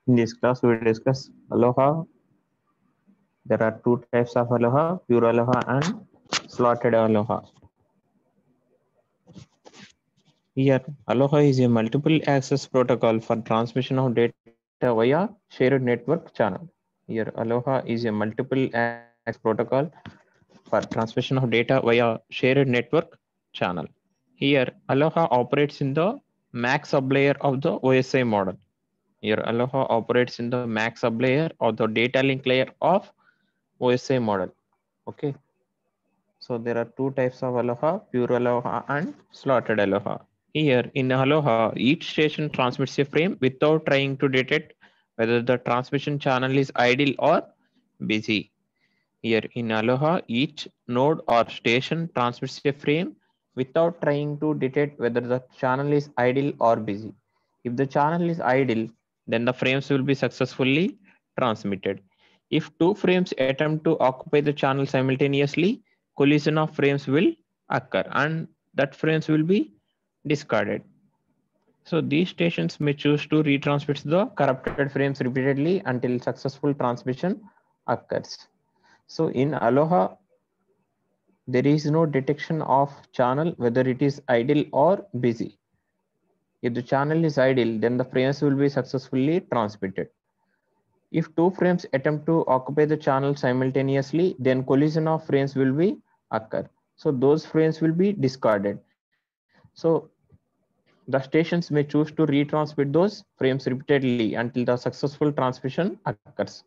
In this class, we will discuss aloha. There are two types of aloha, pure aloha and slotted aloha. Here, aloha is a multiple access protocol for transmission of data via shared network channel. Here, aloha is a multiple access protocol for transmission of data via shared network channel. Here, aloha operates in the max sublayer of the OSI model. Here, aloha operates in the max sublayer of the data link layer of OSI model. Okay. So there are two types of aloha, pure aloha and slotted aloha. Here in aloha, each station transmits a frame without trying to detect whether the transmission channel is idle or busy. Here in aloha, each node or station transmits a frame without trying to detect whether the channel is idle or busy. If the channel is idle, then the frames will be successfully transmitted. If two frames attempt to occupy the channel simultaneously, collision of frames will occur and that frames will be discarded. So these stations may choose to retransmit the corrupted frames repeatedly until successful transmission occurs. So in aloha, there is no detection of channel whether it is idle or busy. If the channel is idle, then the frames will be successfully transmitted. If two frames attempt to occupy the channel simultaneously, then collision of frames will be occur. So those frames will be discarded. So the stations may choose to retransmit those frames repeatedly until the successful transmission occurs.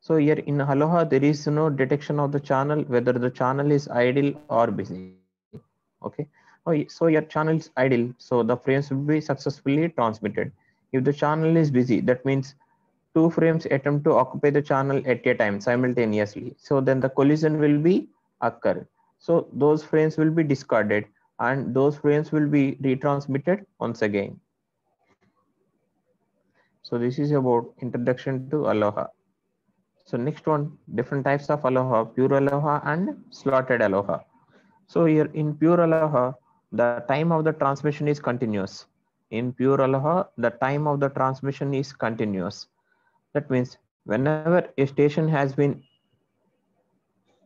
So here in aloha, there is no detection of the channel whether the channel is idle or busy. Okay. So your channel is idle, so the frames will be successfully transmitted. If the channel is busy, that means two frames attempt to occupy the channel at a time simultaneously. So then the collision will be occur. So those frames will be discarded and those frames will be retransmitted once again. So this is about introduction to aloha. So next one, different types of aloha, pure aloha and slotted aloha. So here in pure aloha, the time of the transmission is continuous. In pure aloha, the time of the transmission is continuous. That means whenever a station has been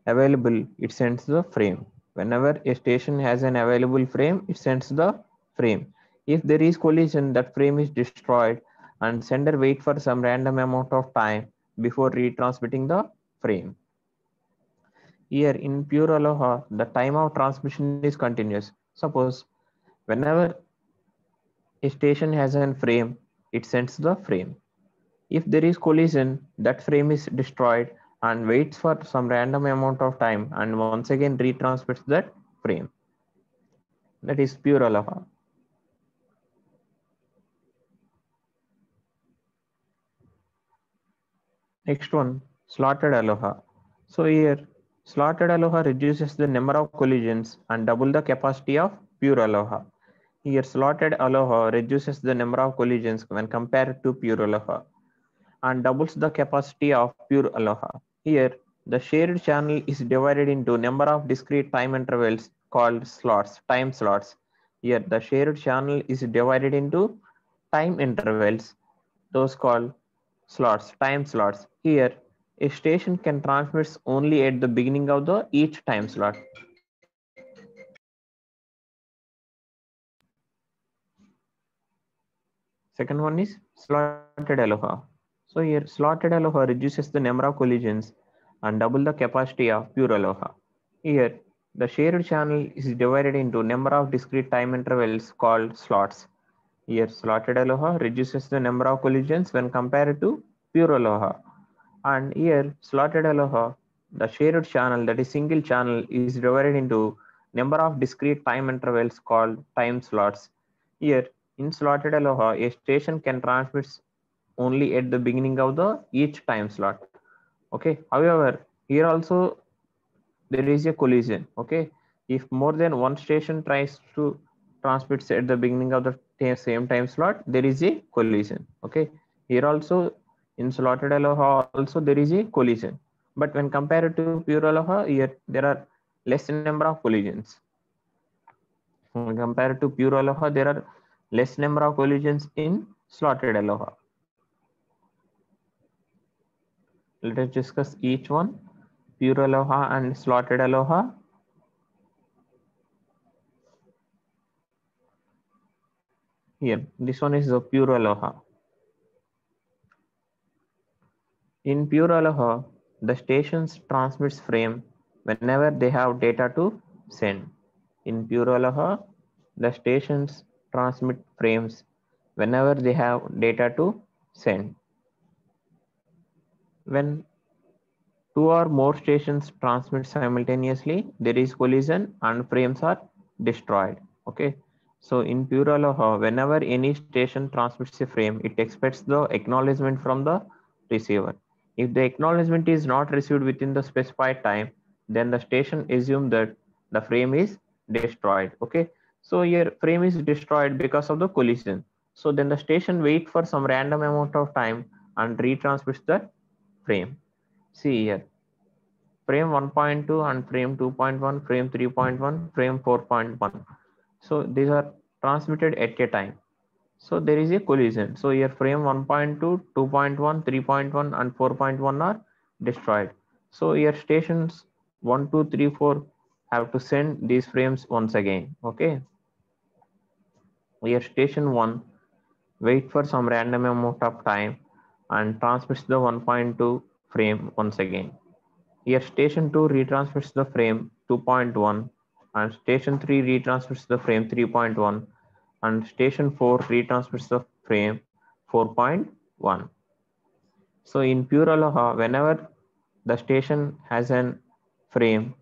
available, it sends the frame. Whenever a station has an available frame, it sends the frame. If there is collision, that frame is destroyed and sender wait for some random amount of time before retransmitting the frame. Here in pure aloha, the time of transmission is continuous. Suppose whenever a station has a frame, it sends the frame. If there is collision, that frame is destroyed and waits for some random amount of time and once again retransmits that frame. That is pure aloha. Next one, slotted aloha. So here, slotted aloha reduces the number of collisions and double the capacity of pure aloha. Here, slotted aloha reduces the number of collisions when compared to pure aloha and doubles the capacity of pure aloha. Here, the shared channel is divided into number of discrete time intervals called slots, time slots. Here, the shared channel is divided into time intervals, those called slots, time slots. Here, a station can transmit only at the beginning of the each time slot. Second one is slotted aloha. So here, slotted aloha reduces the number of collisions and double the capacity of pure aloha. Here, the shared channel is divided into number of discrete time intervals called slots. Here, slotted aloha reduces the number of collisions when compared to pure aloha. And here, slotted aloha, the shared channel, that is single channel, is divided into number of discrete time intervals called time slots. Here, in slotted aloha, a station can transmit only at the beginning of the each time slot. Okay. However, here also there is a collision. Okay. If more than one station tries to transmit at the beginning of the same time slot, there is a collision. Okay. Here also in slotted aloha also there is a collision. But when compared to pure aloha, here there are less number of collisions. When compared to pure aloha, there are less number of collisions in slotted aloha. Let us discuss each one. Pure aloha and slotted aloha. Here, this one is the pure aloha. In pure aloha, the stations transmits frame whenever they have data to send. In pure aloha, the stations transmit frames whenever they have data to send. When two or more stations transmit simultaneously, there is collision and frames are destroyed. Okay. So in pure aloha, whenever any station transmits a frame, it expects the acknowledgement from the receiver. If the acknowledgement is not received within the specified time, then the station assumes that the frame is destroyed. Okay. So your frame is destroyed because of the collision. So then the station wait for some random amount of time and retransmits the frame. See here, frame 1.2 and frame 2.1, frame 3.1, frame 4.1. So these are transmitted at a time. So there is a collision. So here frame 1.2, 2.1, 3.1 and 4.1 are destroyed. So here stations 1, 2, 3, 4 have to send these frames once again. Okay. Here station 1 wait for some random amount of time and transmits the 1.2 frame once again. Here station 2 retransmits the frame 2.1 and station 3 retransmits the frame 3.1 and station 4 retransmits the frame 4.1. So in pure aloha, whenever the station has an frame,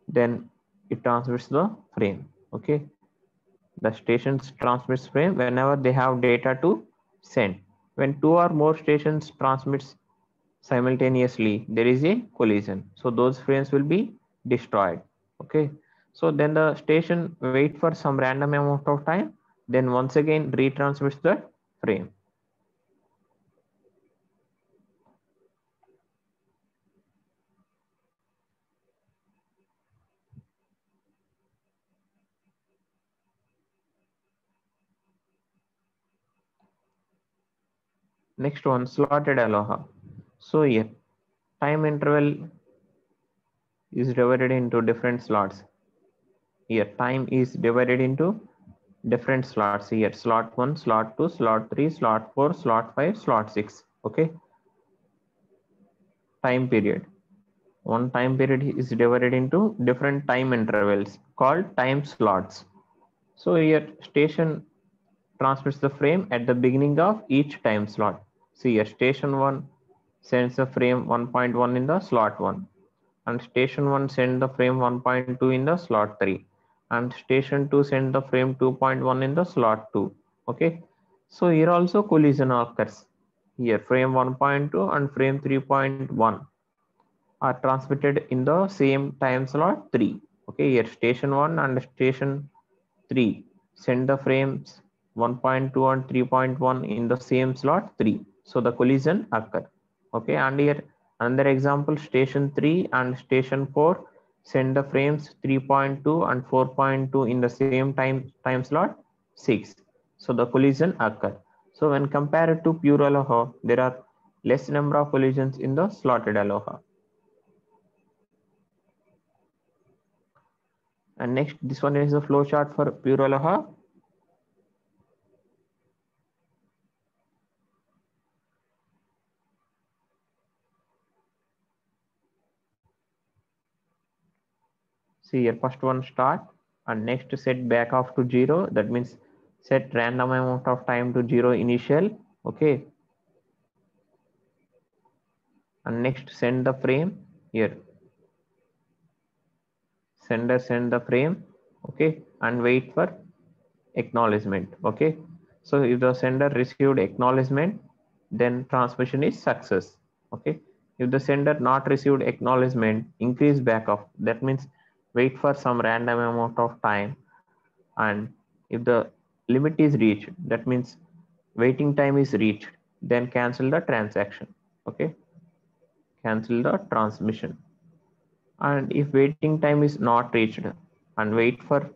then it transmits the frame. Okay. The stations transmits frame whenever they have data to send. When two or more stations transmits simultaneously, there is a collision. So those frames will be destroyed. Okay. So then the station wait for some random amount of time, then once again retransmits the frame. Next one, slotted aloha. So here, time interval is divided into different slots. Here, time is divided into different slots. Here, slot 1, slot 2, slot 3, slot 4, slot 5, slot 6. Okay. Time period. One time period is divided into different time intervals called time slots. So here station transmits the frame at the beginning of each time slot. See here station 1 sends the frame 1.1 in the slot 1 and station 1 send the frame 1.2 in the slot 3 and station 2 send the frame 2.1 in the slot 2. Okay. So here also collision occurs. Here frame 1.2 and frame 3.1 are transmitted in the same time slot 3. Okay, here station 1 and station 3 send the frames 1.2 and 3.1 in the same slot 3. So the collision occur. Okay, and here another example, station 3 and station 4 send the frames 3.2 and 4.2 in the same time slot 6. So the collision occur. So when compared to pure aloha, there are less number of collisions in the slotted aloha. And next, this one is the flow chart for pure aloha. See here, first one start and next set back off to 0. That means set random amount of time to 0 initial. Okay. And next send the frame here. Sender send the frame. Okay. And wait for acknowledgement. Okay. So if the sender received acknowledgement, then transmission is success. Okay. If the sender not received acknowledgement, increase back off. That means wait for some random amount of time, and if the limit is reached, that means waiting time is reached, then cancel the transaction. Okay, cancel the transmission. And if waiting time is not reached and wait for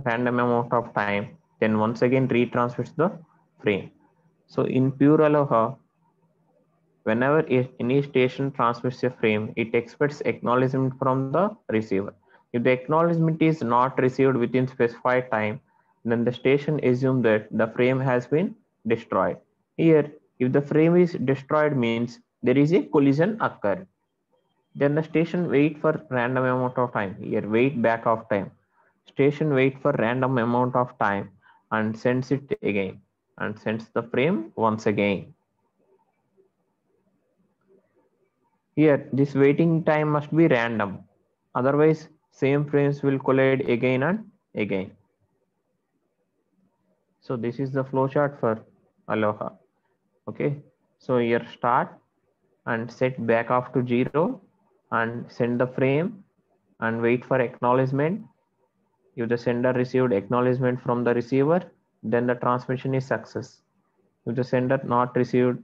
random amount of time, then once again retransmits the frame. So in pure aloha, Whenever any station transmits a frame, it expects acknowledgement from the receiver. If the acknowledgement is not received within specified time, then the station assumes that the frame has been destroyed. Here, if the frame is destroyed means there is a collision occurred. Then the station wait for random amount of time. Here, wait back of time. Station wait for random amount of time and sends it again and sends the frame once again. Here, this waiting time must be random. Otherwise, same frames will collide again and again. So this is the flowchart for Aloha. Okay. So here start and set back off to 0 and send the frame and wait for acknowledgement. If the sender received acknowledgement from the receiver, then the transmission is success. If the sender not received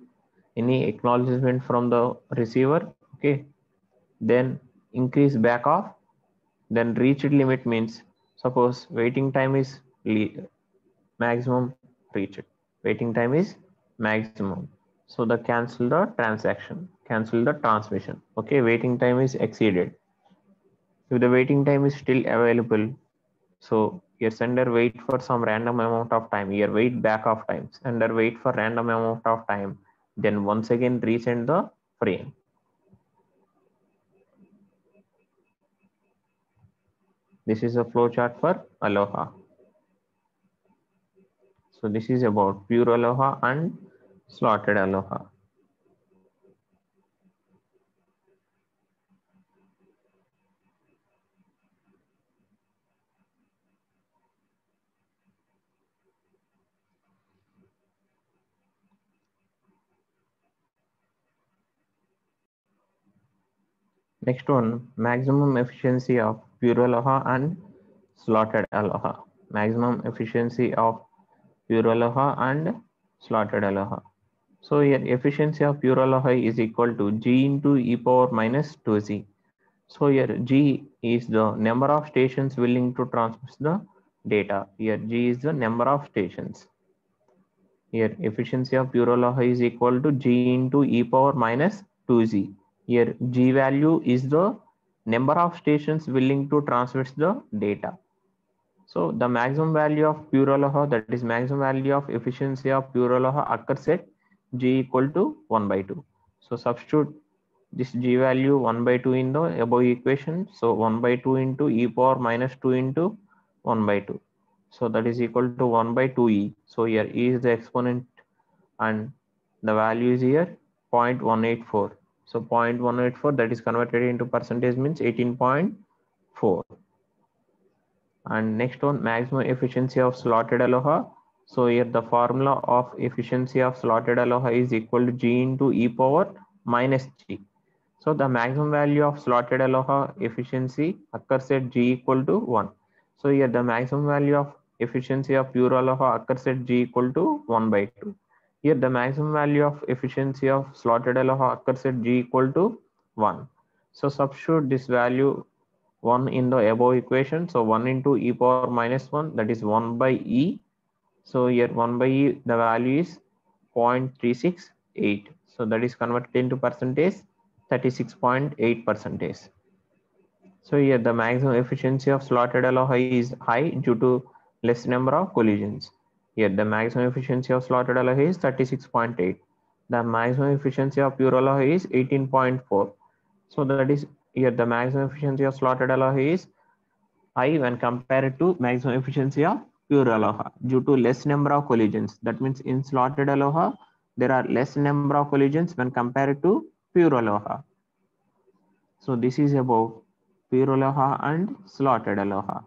any acknowledgement from the receiver, okay, then increase back off. Then reached limit means suppose waiting time is maximum reached. Waiting time is maximum. So the cancel the transaction, cancel the transmission. Okay, waiting time is exceeded. If the waiting time is still available, so your sender wait for some random amount of time. Here wait back of time. Sender wait for random amount of time. Then once again resend the frame. This is a flowchart for Aloha. So this is about pure Aloha and slotted Aloha. Next one, maximum efficiency of pure Aloha and slotted Aloha. Maximum efficiency of pure Aloha and slotted Aloha. So here efficiency of pure Aloha is equal to G into e power minus 2Z. So here G is the number of stations willing to transmit the data. Here G is the number of stations. Here efficiency of pure Aloha is equal to G into e power minus 2Z. Here G value is the number of stations willing to transmit the data. So the maximum value of pure Aloha, that is maximum value of efficiency of pure Aloha occurs at G equal to 1 by 2. So substitute this G value 1 by 2 in the above equation. So 1 by 2 into e power minus 2 into 1 by 2. So that is equal to 1 by 2e. So here e is the exponent and the value is here 0.184. So 0.184 that is converted into percentage means 18.4. And next one, maximum efficiency of slotted Aloha. So here the formula of efficiency of slotted Aloha is equal to G into e power minus G. So the maximum value of slotted Aloha efficiency occurs at G equal to 1. So here the maximum value of efficiency of pure Aloha occurs at G equal to 1 by 2. Here the maximum value of efficiency of slotted Aloha occurs at G equal to 1. So substitute this value 1 in the above equation. So 1 into e power minus 1, that is 1 by e. So here 1 by e, the value is 0.368. So that is converted into percentage, 36.8 percentage. So here the maximum efficiency of slotted Aloha is high due to less number of collisions. Here the maximum efficiency of slotted Aloha is 36.8. The maximum efficiency of pure Aloha is 18.4. So that is here the maximum efficiency of slotted Aloha is high when compared to maximum efficiency of pure Aloha due to less number of collisions. That means in slotted Aloha, there are less number of collisions when compared to pure Aloha. So this is about pure Aloha and slotted Aloha.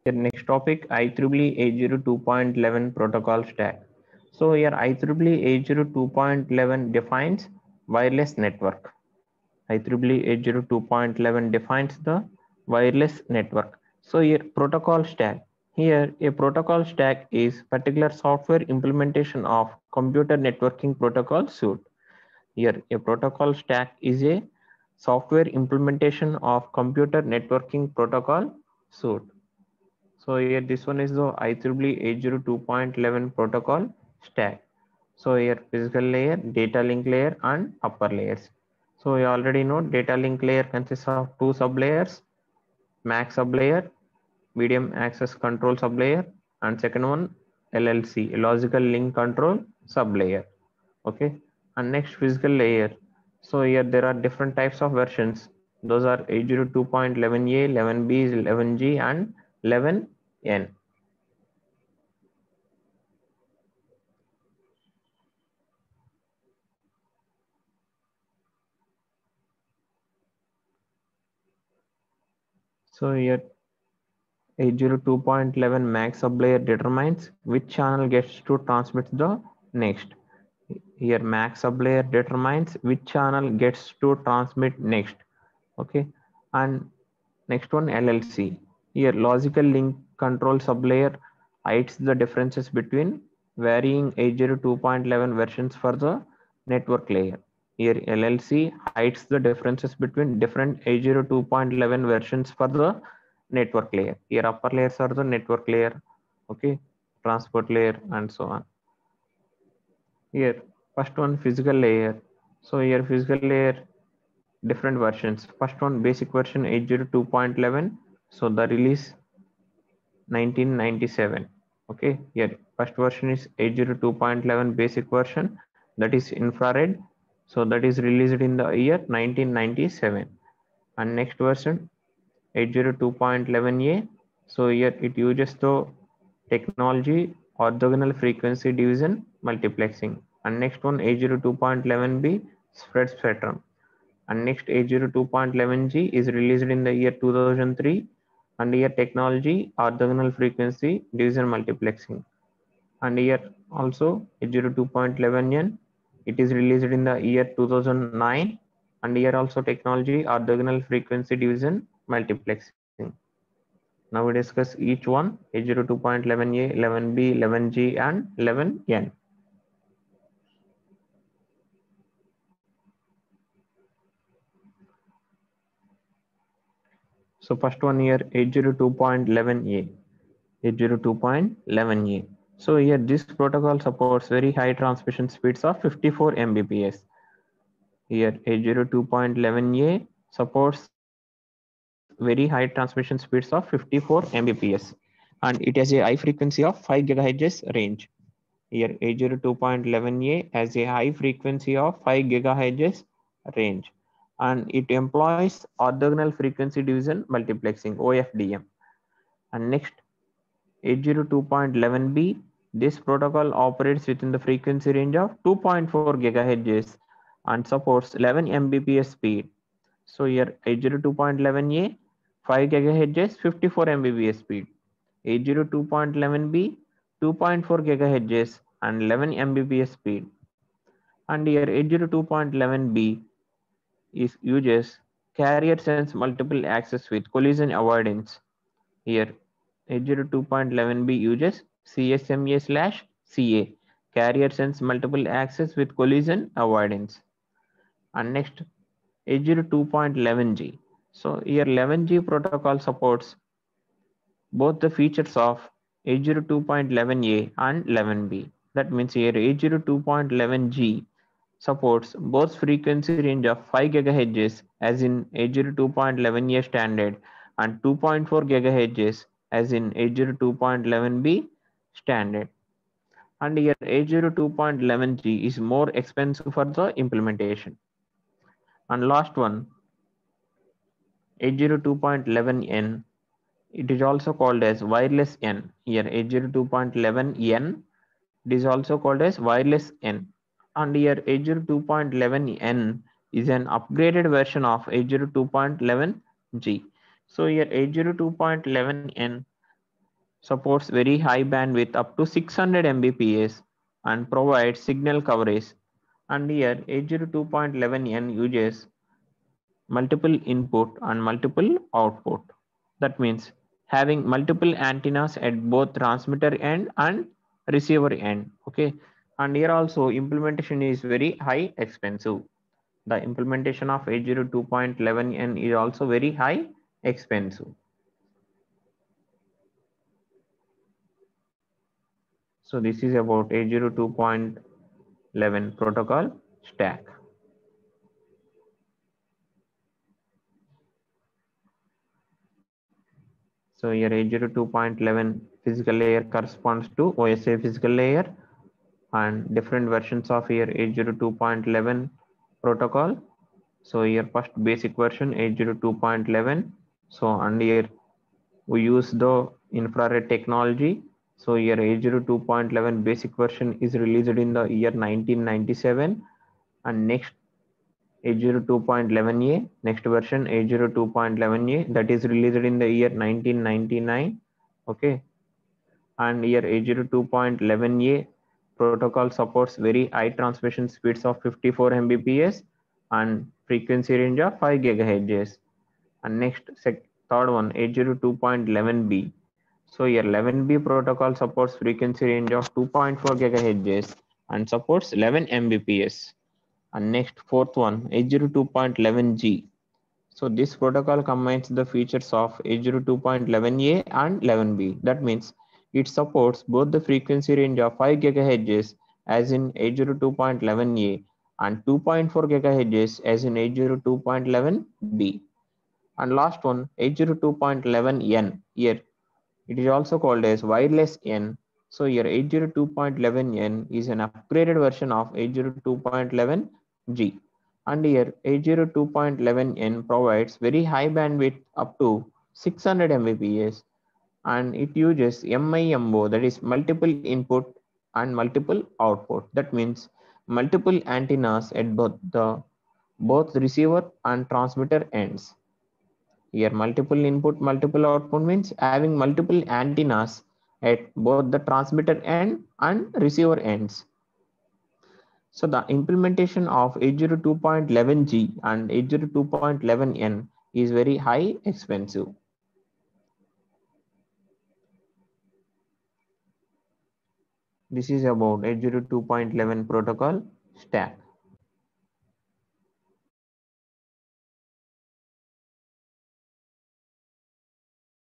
The next topic, IEEE 802.11 protocol stack. So here IEEE 802.11 defines wireless network. IEEE 802.11 defines the wireless network. So here protocol stack. Here a protocol stack is particular software implementation of computer networking protocol suite. Here a protocol stack is a software implementation of computer networking protocol suite. So here this one is the IEEE 802.11 protocol stack. So here physical layer, data link layer and upper layers. So you already know data link layer consists of two sublayers, MAC sublayer, medium access control sublayer, and second one LLC, logical link control sublayer. Okay, and next physical layer. So here there are different types of versions. Those are 802.11a, 11b, 11g, and 11n. So here 802.11 MAC sublayer determines which channel gets to transmit the next. Here MAC sublayer determines which channel gets to transmit next. Okay, and next one LLC. Here logical link control sublayer hides the differences between varying 802.11 versions for the network layer. Here LLC hides the differences between different 802.11 versions for the network layer. Here upper layers are the network layer, okay, transport layer and so on. Here first one physical layer. So here physical layer different versions. First one basic version 802.11. So the release 1997. Okay, here first version is 802.11 basic version, that is infrared. So that is released in the year 1997. And next version 802.11a. So here it uses the technology orthogonal frequency division multiplexing. And next one 802.11b spread spectrum. And next 802.11g is released in the year 2003 and here technology orthogonal frequency division multiplexing. And here also 802.11n, it is released in the year 2009 and here also technology orthogonal frequency division multiplexing. Now we discuss each one 802.11a, 11b, 11g and 11n. So first one here 802.11a. 802.11a. So here this protocol supports very high transmission speeds of 54 Mbps. Here 802.11a supports very high transmission speeds of 54 Mbps and it has a high frequency of 5 GHz range. Here 802.11a has a high frequency of 5 GHz range and it employs orthogonal frequency division multiplexing OFDM. And next 802.11b, this protocol operates within the frequency range of 2.4 GHz and supports 11 Mbps speed. So here 802.11a, 5 GHz, 54 Mbps speed. 802.11b, 2.4 GHz and 11 Mbps speed. And here 802.11b is uses carrier sense multiple access with collision avoidance. Here 802.11b uses CSMA/CA, carrier sense multiple access with collision avoidance. And next 802.11g. So here 11g protocol supports both the features of 802.11a and 11b. That means here 802.11g supports both frequency range of 5 GHz as in 802.11a standard and 2.4 GHz as in 802.11b standard. And here 802.11g is more expensive for the implementation. And last one 802.11n, it is also called as wireless N. Here 802.11n, it is also called as wireless N. And here 802.11n is an upgraded version of 802.11g. So here 802.11n supports very high bandwidth up to 600 Mbps and provides signal coverage. And here 802.11n uses multiple input and multiple output. That means having multiple antennas at both transmitter end and receiver end. Okay. And here also implementation is very high expensive. The implementation of 802.11n is also very high expensive. So this is about 802.11n 11 protocol stack. So here 802.11 physical layer corresponds to OSI physical layer, and different versions of here 802.11 protocol. So here first basic version 802.11. So and here we use the infrared technology. So here 802.11 basic version is released in the year 1997, and next 802.11a next version 802.11a that is released in the year 1999. Okay, and here 802.11a protocol supports very high transmission speeds of 54 Mbps and frequency range of 5 GHz. And next third one 802.11b. So here 11b protocol supports frequency range of 2.4 GHz and supports 11 Mbps. And next fourth one 802.11g. So this protocol combines the features of 802.11a and 11b. That means it supports both the frequency range of 5 GHz as in 802.11a and 2.4 GHz as in 802.11b. And last one 802.11n. Here it is also called as wireless N. So here 802.11n is an upgraded version of 802.11g. And here 802.11n provides very high bandwidth up to 600 Mbps, and it uses MIMO, that is multiple input and multiple output. That means multiple antennas at both receiver and transmitter ends. Here multiple input, multiple output means having multiple antennas at both the transmitter end and receiver ends. So the implementation of 802.11g and 802.11n is very high expensive. This is about 802.11 protocol stack.